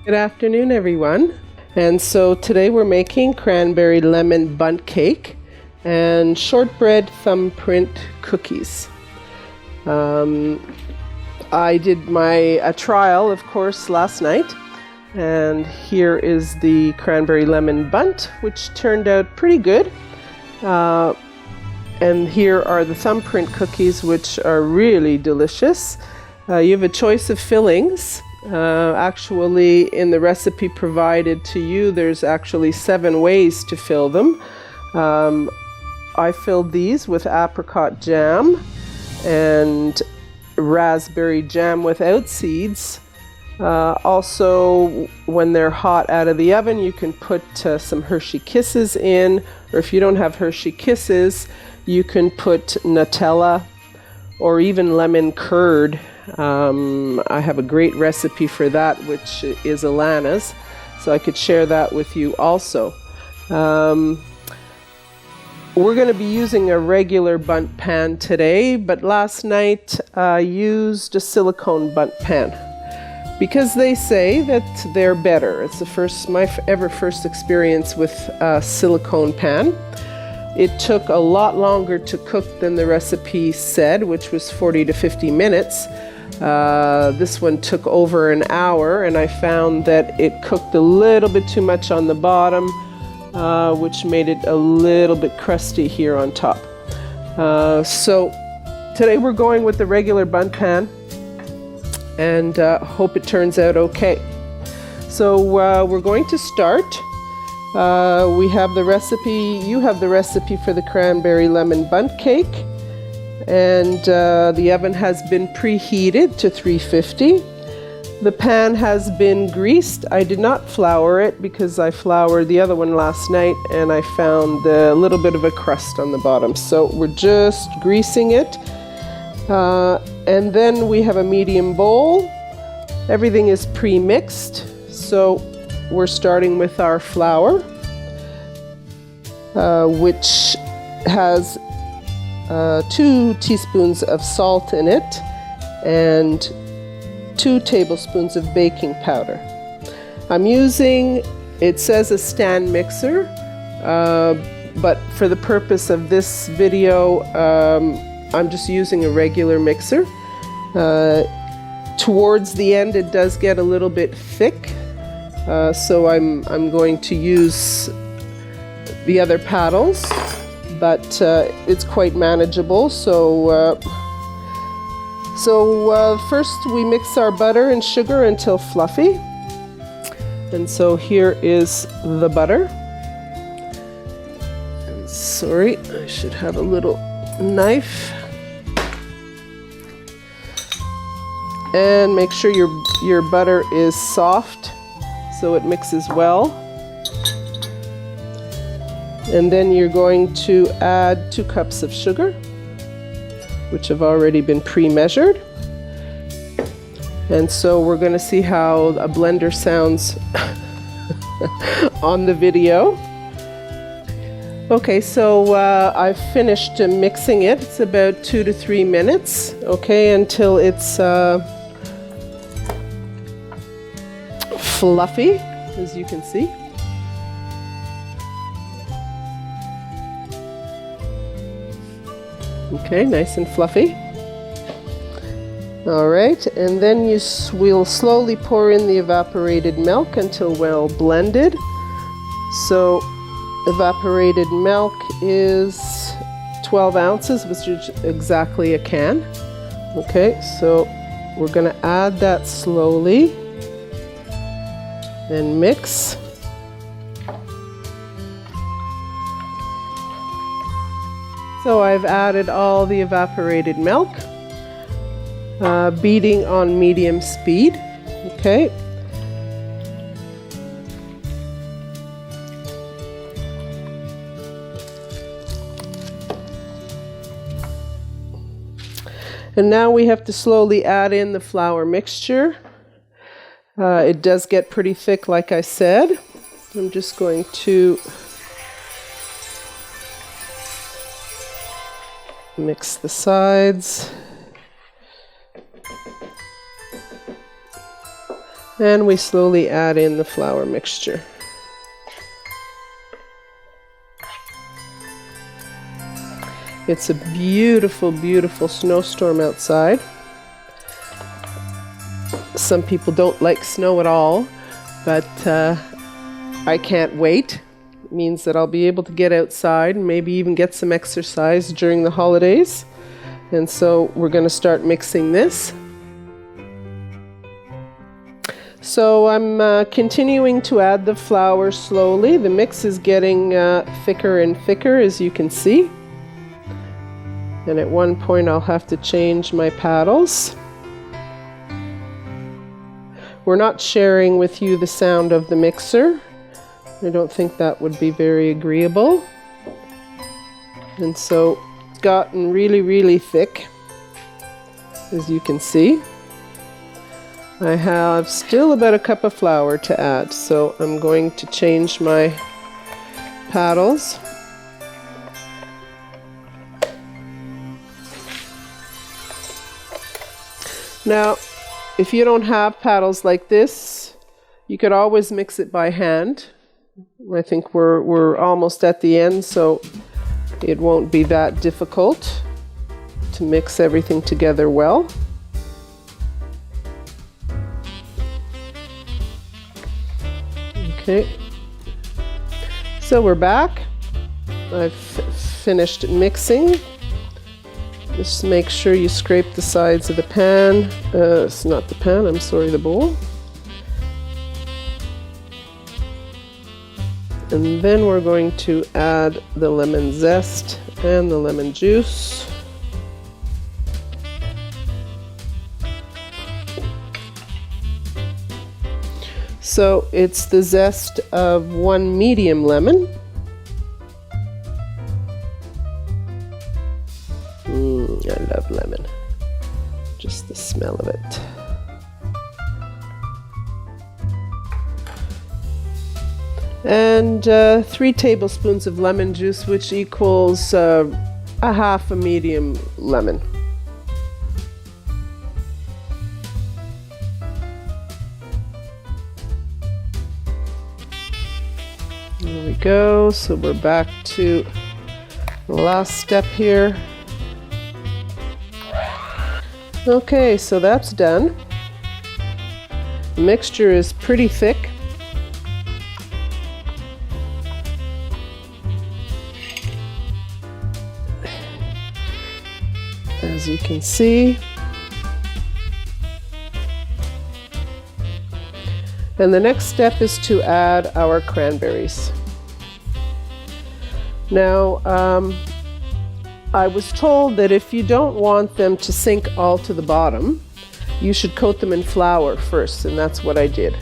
Good afternoon, everyone. And so today we're making cranberry lemon bundt cake and shortbread thumbprint cookies. I did a trial, of course, last night, and here is the cranberry lemon bundt, which turned out pretty good. And here are the thumbprint cookies, which are really delicious. You have a choice of fillings. Actually, in the recipe provided to you, there's actually 7 ways to fill them. I filled these with apricot jam and raspberry jam without seeds. Also, when they're hot out of the oven, you can put some Hershey Kisses in, or if you don't have Hershey Kisses, you can put Nutella or even lemon curd. I have a great recipe for that, which is Alana's, so I could share that with you also. We're going to be using a regular bundt pan today, but last night I used a silicone bundt pan because they say that they're better. It's my first experience with a silicone pan. It took a lot longer to cook than the recipe said, which was 40 to 50 minutes. This one took over an hour, and I found that it cooked a little bit too much on the bottom, which made it a little bit crusty here on top. So today we're going with the regular bundt pan, and hope it turns out okay. So we're going to start. We have the recipe, you have the recipe for the cranberry lemon bundt cake, and the oven has been preheated to 350. The pan has been greased. I did not flour it because I floured the other one last night and I found a little bit of a crust on the bottom. So we're just greasing it. And then we have a medium bowl. Everything is pre-mixed. So we're starting with our flour, which has 2 teaspoons of salt in it and 2 tablespoons of baking powder. I'm using, it says a stand mixer, but for the purpose of this video, I'm just using a regular mixer. Towards the end, it does get a little bit thick. So I'm going to use the other paddles, but it's quite manageable. So first we mix our butter and sugar until fluffy. And so here is the butter. And sorry, I should have a little knife. And make sure your butter is soft, so it mixes well. And then you're going to add 2 cups of sugar, which have already been pre-measured. And so we're going to see how a blender sounds on the video. Okay, so I've finished mixing it. It's about 2 to 3 minutes, okay, until it's fluffy, as you can see. Okay, nice and fluffy. All right, and then we'll slowly pour in the evaporated milk until well blended. So evaporated milk is 12 ounces, which is exactly a can. Okay, so we're going to add that slowly and mix. So I've added all the evaporated milk, beating on medium speed. Okay. And now we have to slowly add in the flour mixture. It does get pretty thick, like I said. I'm just going to mix the sides. And we slowly add in the flour mixture. It's a beautiful, beautiful snowstorm outside. Some people don't like snow at all, but I can't wait. It means that I'll be able to get outside and maybe even get some exercise during the holidays. And so we're going to start mixing this. So I'm continuing to add the flour slowly. The mix is getting thicker and thicker, as you can see. And at one point I'll have to change my paddles. We're not sharing with you the sound of the mixer. I don't think that would be very agreeable. And so it's gotten really, really thick, as you can see. I have still about a cup of flour to add, so I'm going to change my paddles. Now, if you don't have paddles like this, you could always mix it by hand. I think we're almost at the end, so it won't be that difficult to mix everything together well. Okay, so we're back. I've finished mixing. Just make sure you scrape the sides of the pan. It's not the pan, I'm sorry, the bowl. And then we're going to add the lemon zest and the lemon juice. So it's the zest of one medium lemon. I love lemon. Just the smell of it. And 3 tablespoons of lemon juice, which equals a half a medium lemon. There we go. So we're back to the last step here. Okay, so that's done. The mixture is pretty thick. As you can see. And the next step is to add our cranberries. Now, I was told that if you don't want them to sink all to the bottom, you should coat them in flour first, and that's what I did.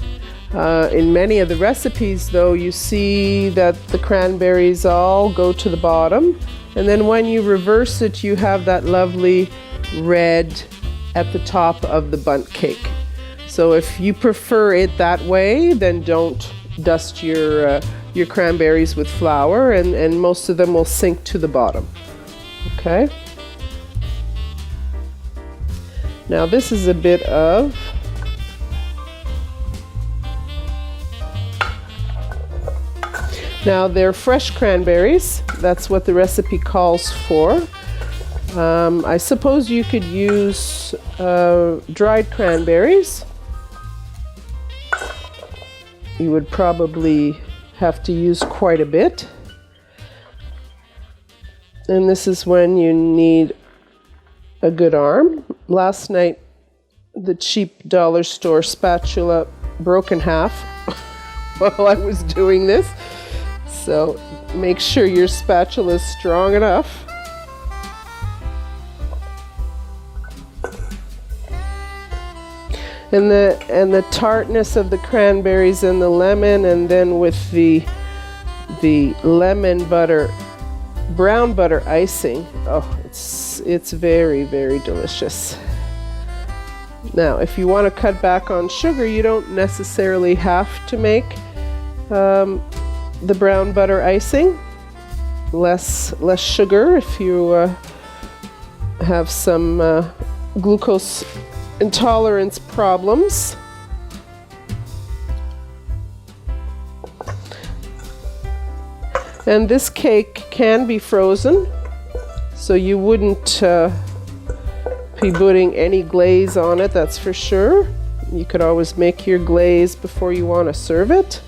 In many of the recipes, though, you see that the cranberries all go to the bottom, and then when you reverse it, you have that lovely red at the top of the Bundt cake. So if you prefer it that way, then don't dust your cranberries with flour, and most of them will sink to the bottom. Okay. Now this is a bit of Now they're fresh cranberries. That's what the recipe calls for. I suppose you could use dried cranberries. You would probably have to use quite a bit. And this is when you need a good arm. Last night, the cheap dollar store spatula broke in half while I was doing this. So make sure your spatula is strong enough. And the tartness of the cranberries and the lemon, and then with the lemon butter, brown butter icing. Oh, it's very, very delicious. Now, if you want to cut back on sugar, you don't necessarily have to make the brown butter icing. Less sugar if you have some glucose intolerance problems. And this cake can be frozen, so you wouldn't be putting any glaze on it, that's for sure. You could always make your glaze before you want to serve it.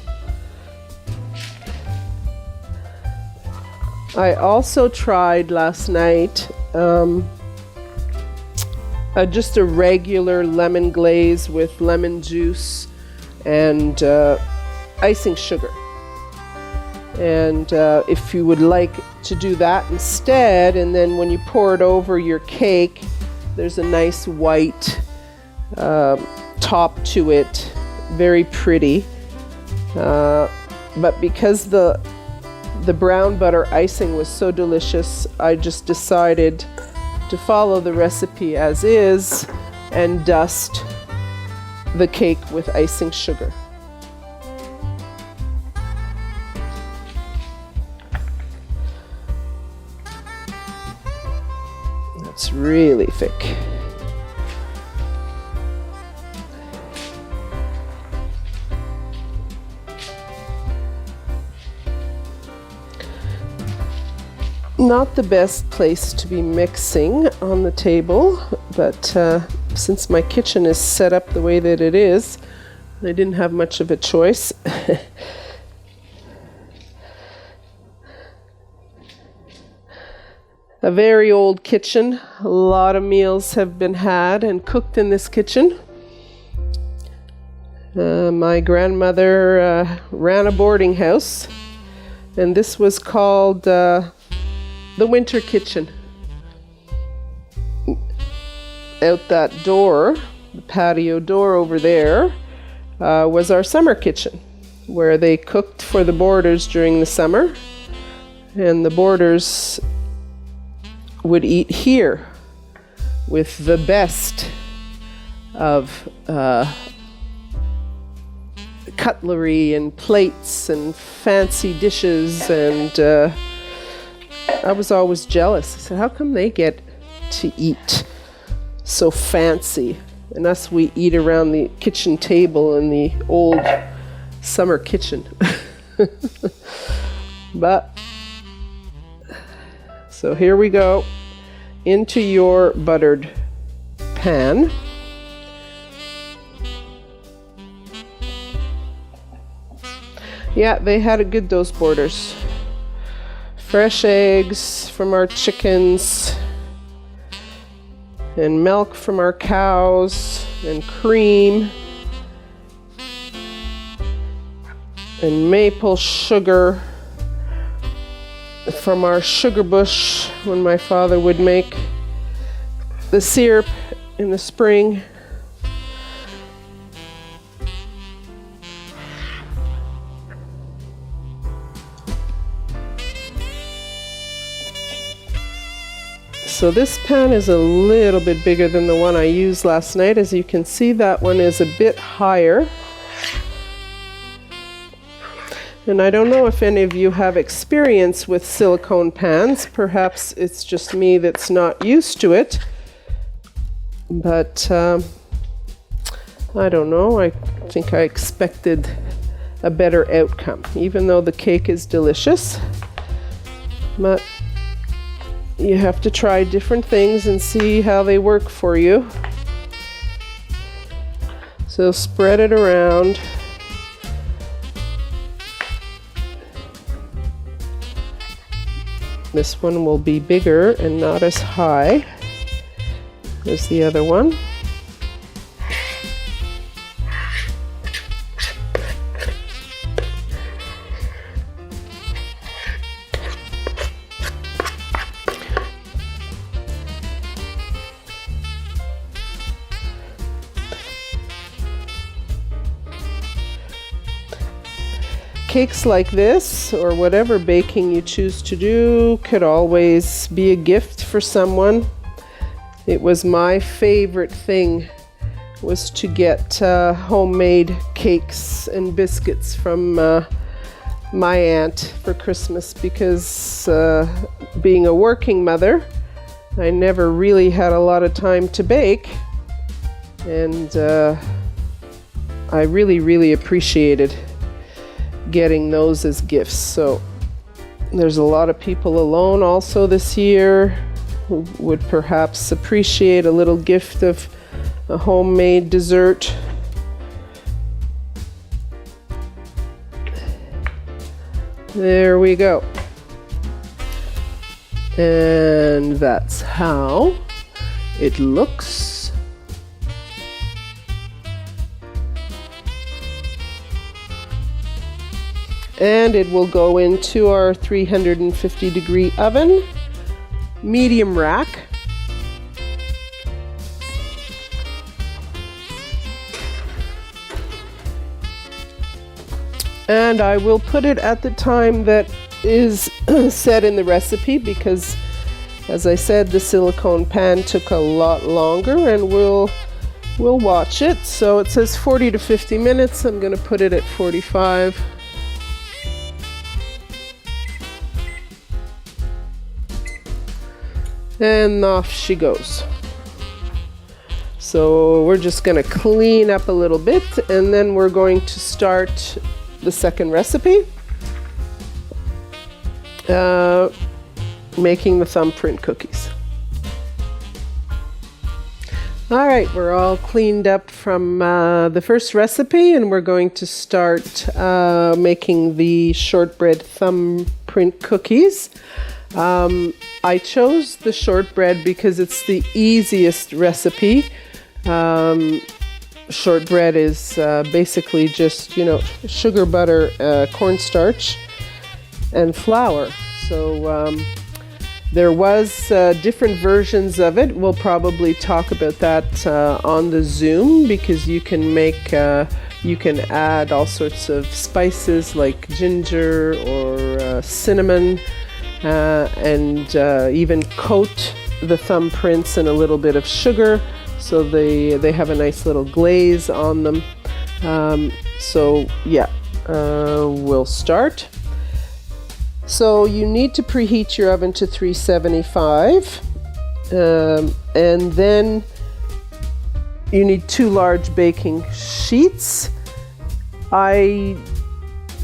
I also tried last night just a regular lemon glaze with lemon juice and icing sugar. And if you would like to do that instead, and then when you pour it over your cake, there's a nice white top to it, very pretty. But because the brown butter icing was so delicious, I just decided to follow the recipe as is and dust the cake with icing sugar. That's really thick. Not the best place to be mixing on the table, but since my kitchen is set up the way that it is, I didn't have much of a choice. A very old kitchen. A lot of meals have been had and cooked in this kitchen. My grandmother ran a boarding house, and this was called the winter kitchen. Out that door, the patio door over there, was our summer kitchen, where they cooked for the boarders during the summer, and the boarders would eat here with the best of cutlery and plates and fancy dishes, and I was always jealous. I said, how come they get to eat so fancy, and us, we eat around the kitchen table in the old summer kitchen? But so here we go into your buttered pan. Yeah, they had it good, those boarders. Fresh eggs from our chickens, and milk from our cows, and cream, and maple sugar from our sugar bush when my father would make the syrup in the spring. So this pan is a little bit bigger than the one I used last night. As you can see, that one is a bit higher. And I don't know if any of you have experience with silicone pans. Perhaps it's just me that's not used to it. But I don't know. I think I expected a better outcome, even though the cake is delicious. But you have to try different things and see how they work for you. So spread it around. This one will be bigger and not as high as the other one. Cakes like this, or whatever baking you choose to do, could always be a gift for someone. It was my favorite thing, was to get homemade cakes and biscuits from my aunt for Christmas, because being a working mother, I never really had a lot of time to bake, and I really appreciated getting those as gifts. So There's a lot of people alone also this year who would perhaps appreciate a little gift of a homemade dessert. There we go. And that's how it looks. And it will go into our 350-degree oven, medium rack. And I will put it at the time that is set in the recipe because, as I said, the silicone pan took a lot longer, and we'll watch it. So it says 40 to 50 minutes. I'm going to put it at 45. And off she goes. So we're just going to clean up a little bit, and then we're going to start the second recipe, making the thumbprint cookies. All right, we're all cleaned up from the first recipe, and we're going to start making the shortbread thumbprint cookies. I chose the shortbread because it's the easiest recipe. Shortbread is basically just, sugar, butter, cornstarch, and flour. So there was different versions of it. We'll probably talk about that on the Zoom, because you can add all sorts of spices like ginger or cinnamon, and even coat the thumbprints in a little bit of sugar, so they have a nice little glaze on them. We'll start. So you need to preheat your oven to 375, and then you need 2 large baking sheets.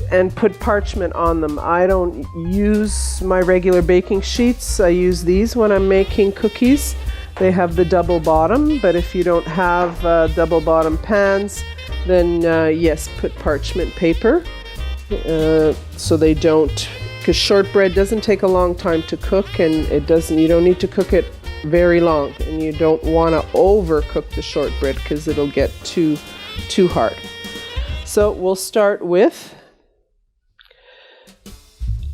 And put parchment on them. I don't use my regular baking sheets. I use these when I'm making cookies. They have the double bottom, but if you don't have double bottom pans, then yes, put parchment paper so they don't, because shortbread doesn't take a long time to cook, and you don't need to cook it very long, and you don't want to overcook the shortbread because it'll get too hard. So we'll start with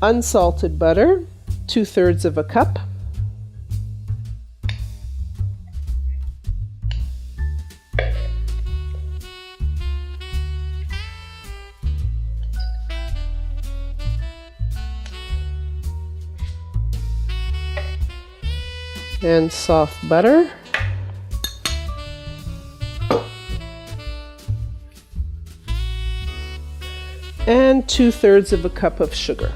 unsalted butter, 2/3 of a cup. And soft butter. And 2/3 of a cup of sugar.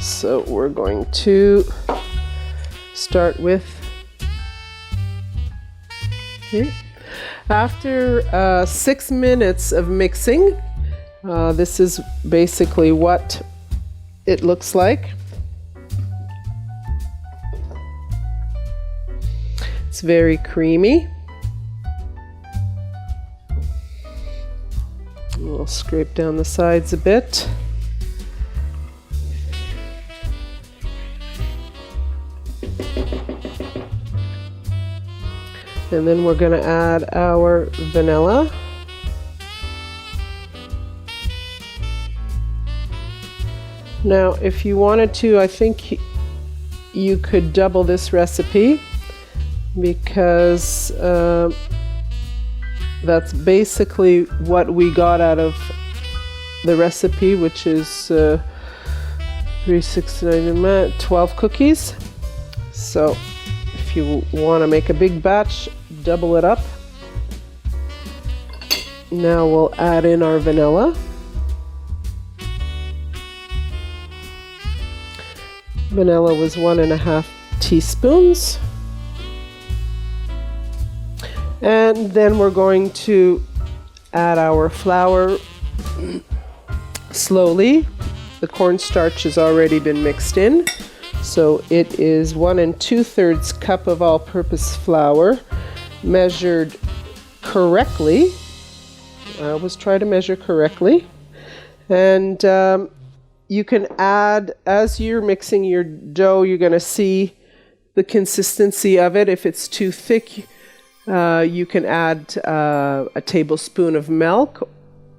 So we're going to start with here. After 6 minutes of mixing, this is basically what it looks like. It's very creamy. We'll scrape down the sides a bit. And then we're going to add our vanilla. Now, if you wanted to, I think you could double this recipe, because that's basically what we got out of the recipe, which is 369, 12 cookies. So if you want to make a big batch, double it up. Now we'll add in our vanilla. Vanilla was 1.5 teaspoons. And then we're going to add our flour. slowly. The cornstarch has already been mixed in. So it is 1 2/3 cup of all-purpose flour, measured correctly. I always try to measure correctly. And you can add, as you're mixing your dough, you're going to see the consistency of it. If it's too thick, you can add a tablespoon of milk,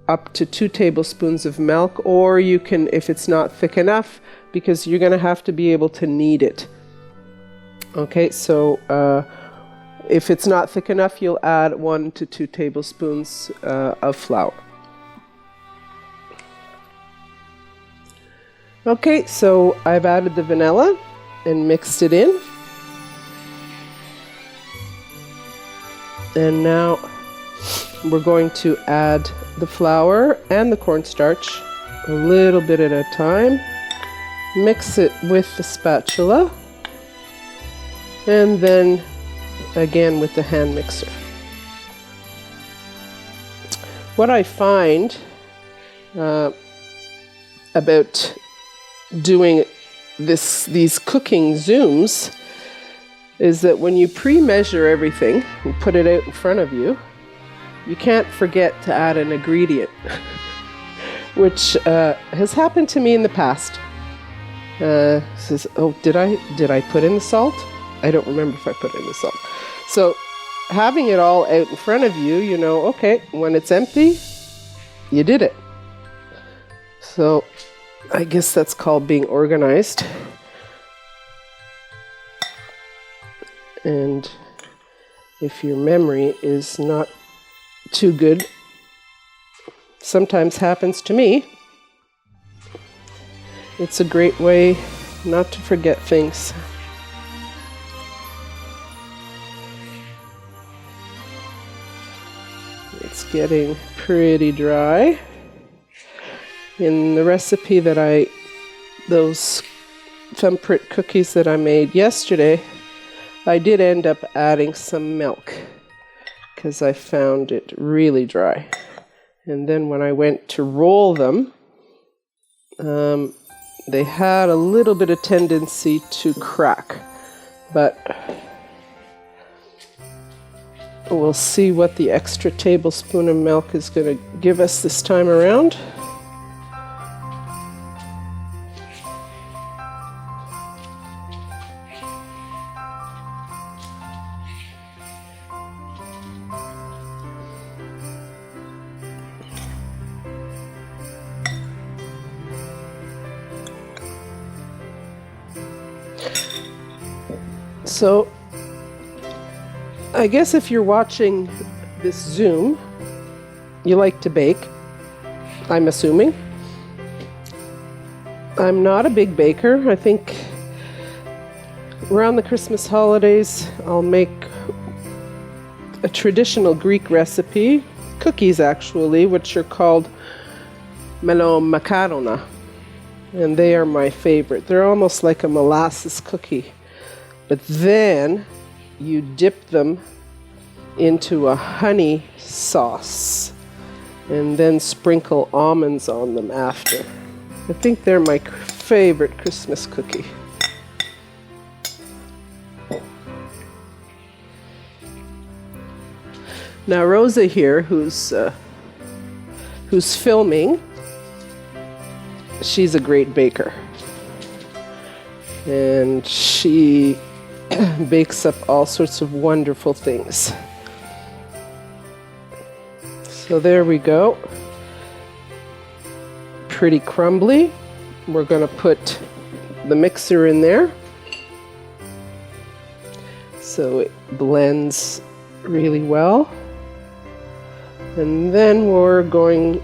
up to 2 tablespoons of milk, or you can, if it's not thick enough, because you're going to have to be able to knead it. Okay, so if it's not thick enough, you'll add 1 to 2 tablespoons of flour. Okay, so I've added the vanilla and mixed it in. And now we're going to add the flour and the cornstarch a little bit at a time. Mix it with the spatula. And then again with the hand mixer. What I find about doing these cooking Zooms is that when you pre-measure everything and put it out in front of you, you can't forget to add an ingredient, which has happened to me in the past. Says, oh, did I put in the salt? I don't remember if I put in the salt. So having it all out in front of you, you know, okay, when it's empty, you did it. So I guess that's called being organized. And if your memory is not too good, sometimes happens to me, it's a great way not to forget things. It's getting pretty dry. In the recipe that those thumbprint cookies that I made yesterday, I did end up adding some milk because I found it really dry. And then when I went to roll them, they had a little bit of tendency to crack. But we'll see what the extra tablespoon of milk is going to give us this time around. So, I guess if you're watching this Zoom, you like to bake, I'm assuming. I'm not a big baker. I think around the Christmas holidays, I'll make a traditional Greek recipe, cookies actually, which are called melon macarona. And they are my favorite. They're almost like a molasses cookie. But then you dip them into a honey sauce and then sprinkle almonds on them after. I think they're my favorite Christmas cookie. Now Rosa here, who's filming, she's a great baker. And she bakes up all sorts of wonderful things. So there we go. Pretty crumbly. We're going to put the mixer in there so it blends really well. And then we're going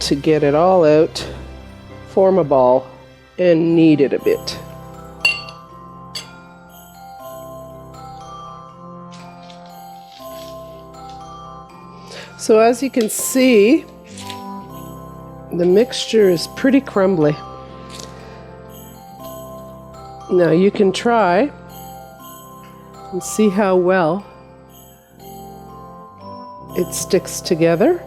to get it all out, form a ball, and knead it a bit. So as you can see, the mixture is pretty crumbly. Now you can try and see how well it sticks together.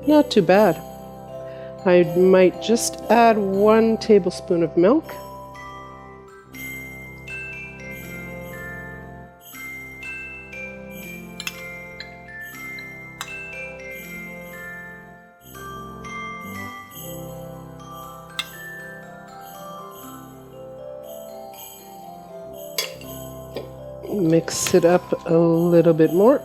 Not too bad. I might just add 1 tablespoon of milk. Mix it up a little bit more.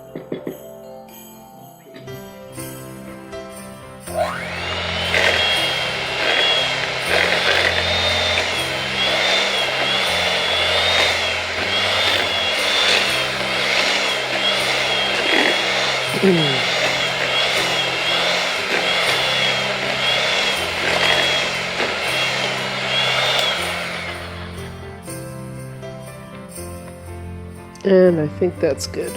And I think that's good.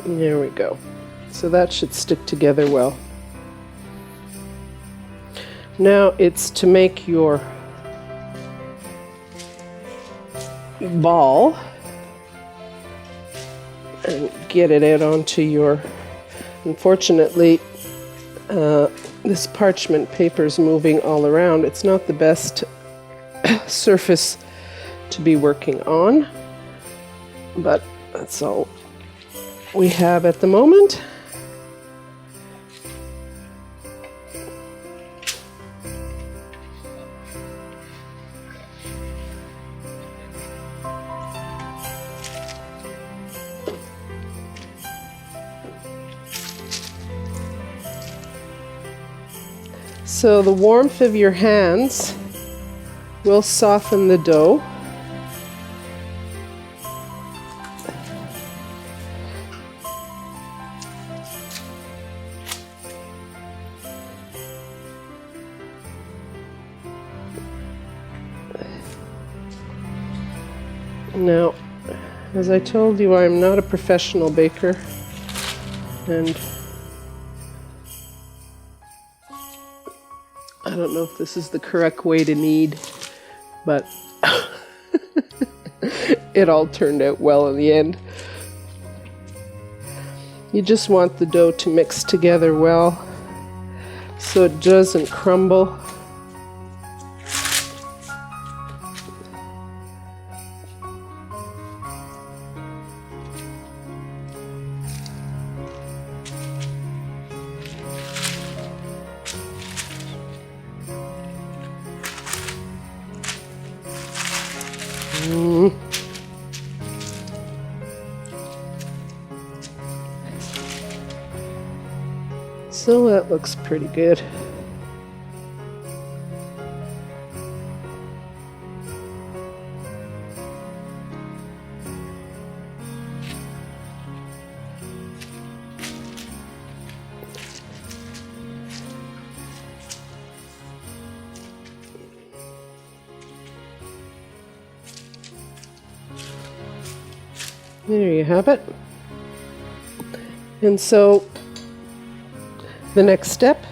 There we go. So that should stick together well. Now it's to make your ball and get it out onto your, unfortunately, this parchment paper is moving all around. It's not the best surface to be working on, but that's all we have at the moment. So the warmth of your hands will soften the dough. Now, as I told you, I'm not a professional baker, and I don't know if this is the correct way to knead, but it all turned out well in the end. You just want the dough to mix together well so it doesn't crumble. So that looks pretty good. There you have it. And so the next step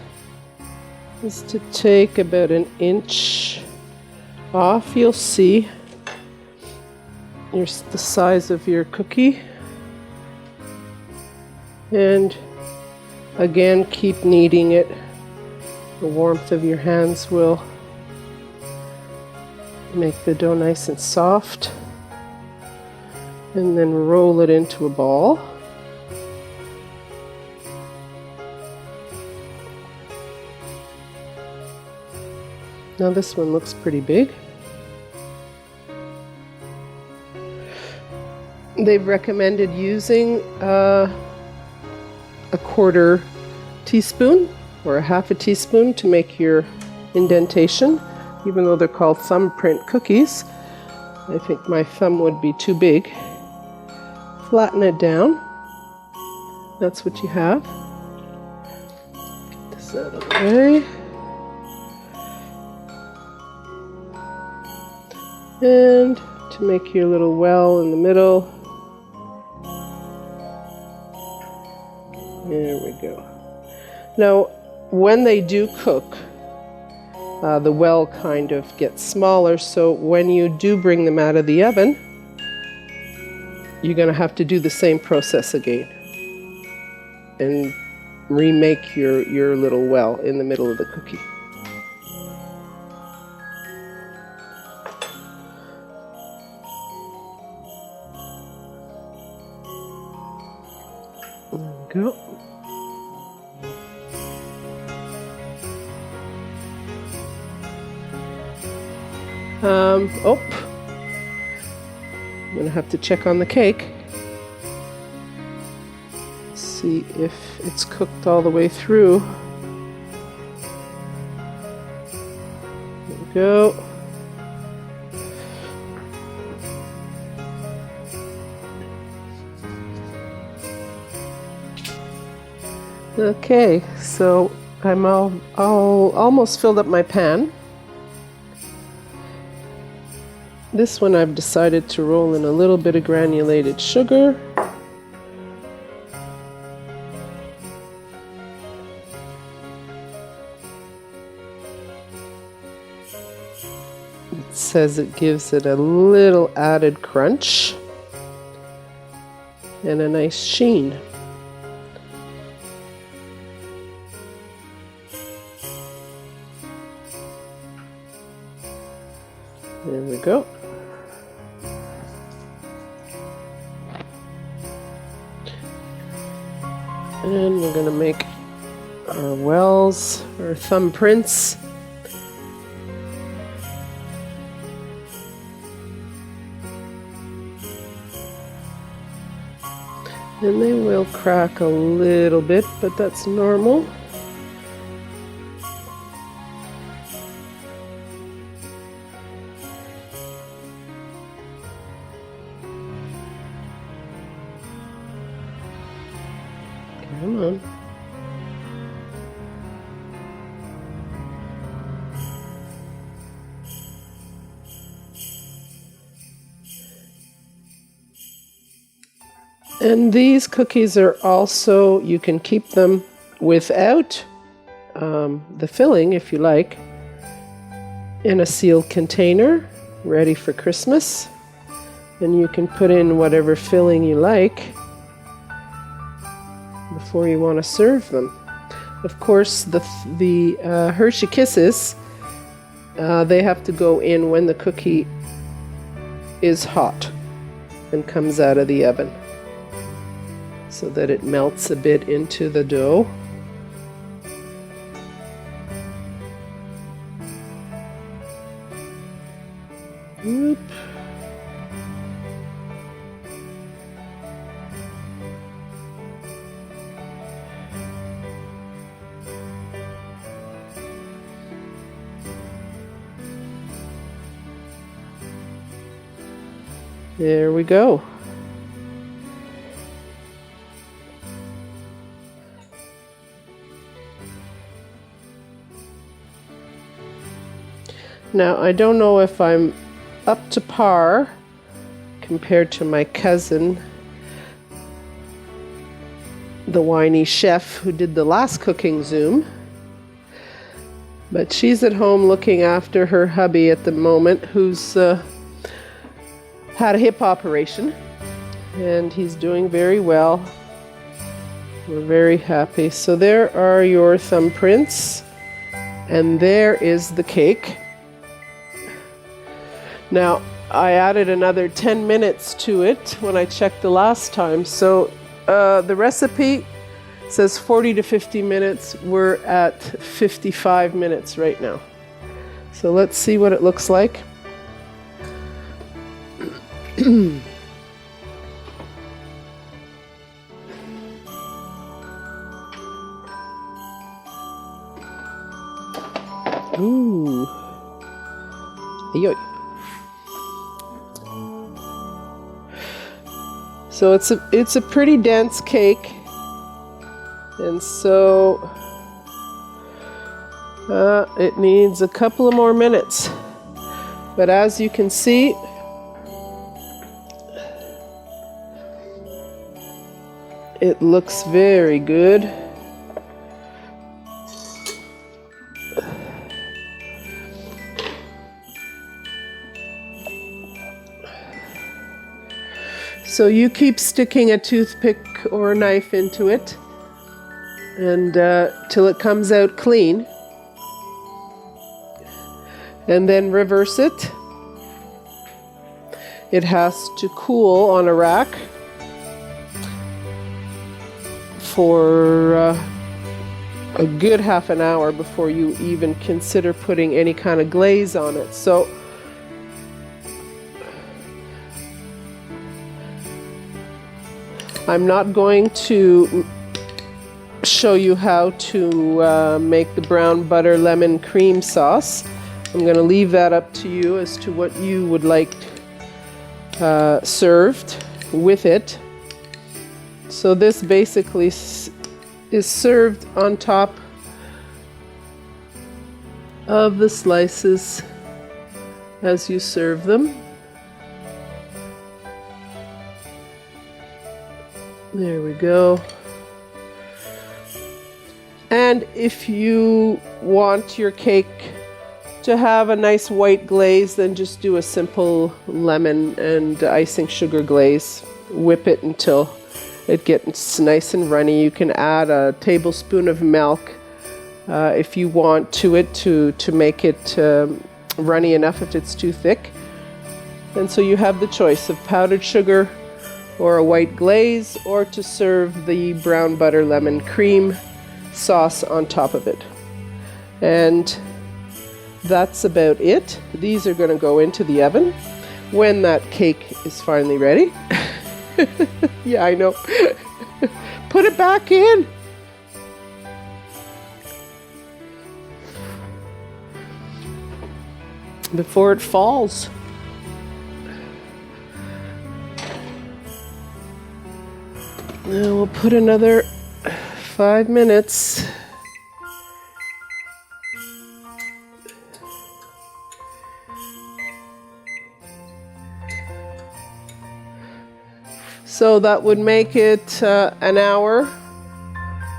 is to take about 1 inch off. You'll see the size of your cookie. And again, keep kneading it. The warmth of your hands will make the dough nice and soft. And then roll it into a ball. Now this one looks pretty big. They've recommended using a 1/4 teaspoon or a 1/2 teaspoon to make your indentation, even though they're called thumbprint cookies. I think my thumb would be too big. Flatten it down. That's what you have. Get this out of the way. And to make your little well in the middle. There we go. Now, when they do cook, the well kind of gets smaller, so when you do bring them out of the oven, you're going to have to do the same process again and remake your little well in the middle of the cookie. There we go. Oh, I'm gonna have to check on the cake. See if it's cooked all the way through. There we go. Okay, so I'm almost filled up my pan. This one I've decided to roll in a little bit of granulated sugar. It says it gives it a little added crunch and a nice sheen. There we go. And we're going to make our wells, our thumbprints. And they will crack a little bit, but that's normal. Come on. And these cookies are also, you can keep them without the filling if you like, in a sealed container, ready for Christmas. And you can put in whatever filling you like before you want to serve them. Of course, the Hershey Kisses, they have to go in when the cookie is hot and comes out of the oven, so that it melts a bit into the dough. Whoop. There we go. Now, I don't know if I'm up to par compared to my cousin, the whiny chef who did the last cooking Zoom, but she's at home looking after her hubby at the moment, who's had a hip operation, and he's doing very well. We're very happy. So there are your thumbprints, and there is the cake. Now, I added another 10 minutes to it when I checked the last time. So the recipe says 40 to 50 minutes. We're at 55 minutes right now. So let's see what it looks like. Ooh. Yo. So it's a pretty dense cake, and so it needs a couple of more minutes. But as you can see, it looks very good. So you keep sticking a toothpick or a knife into it and till it comes out clean. And then reverse it. It has to cool on a rack for a good half an hour before you even consider putting any kind of glaze on it. So I'm not going to show you how to make the brown butter lemon cream sauce. I'm going to leave that up to you as to what you would like served with it. So this basically is served on top of the slices as you serve them. There we go. And if you want your cake to have a nice white glaze, then just do a simple lemon and icing sugar glaze. Whip it until it gets nice and runny. You can add a tablespoon of milk if you want to it to make it runny enough if it's too thick. And so you have the choice of powdered sugar or a white glaze, or to serve the brown butter lemon cream sauce on top of it. And that's about it. These are going to go into the oven when that cake is finally ready. Yeah, I know. Put it back in. Before it falls. Now we'll put another 5 minutes. So that would make it an hour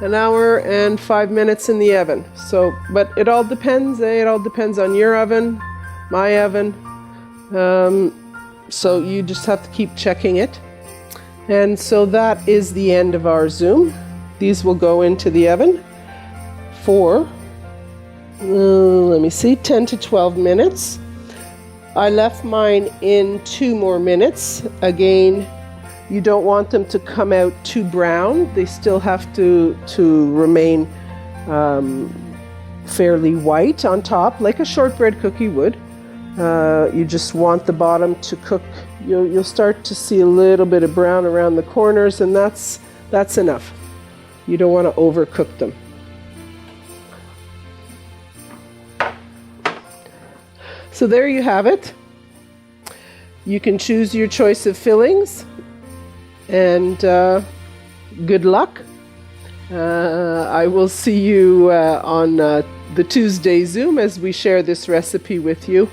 and 5 minutes in the oven. So, but it all depends. It all depends on your oven, my oven. So you just have to keep checking it. And so that is the end of our Zoom. These will go into the oven for, let me see, 10 to 12 minutes. I left mine in 2 more minutes. Again, you don't want them to come out too brown. They still have to remain fairly white on top, like a shortbread cookie would. You just want the bottom to cook. You'll start to see a little bit of brown around the corners, and that's enough. You don't want to overcook them. So there you have it. You can choose your choice of fillings, and good luck. I will see you on the Tuesday Zoom as we share this recipe with you.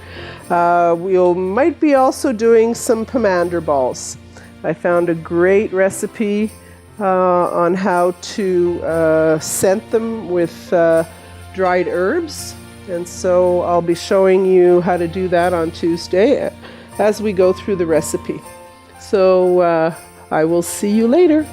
We might be also doing some pomander balls. I found a great recipe on how to scent them with dried herbs, and so I'll be showing you how to do that on Tuesday as we go through the recipe. So I will see you later.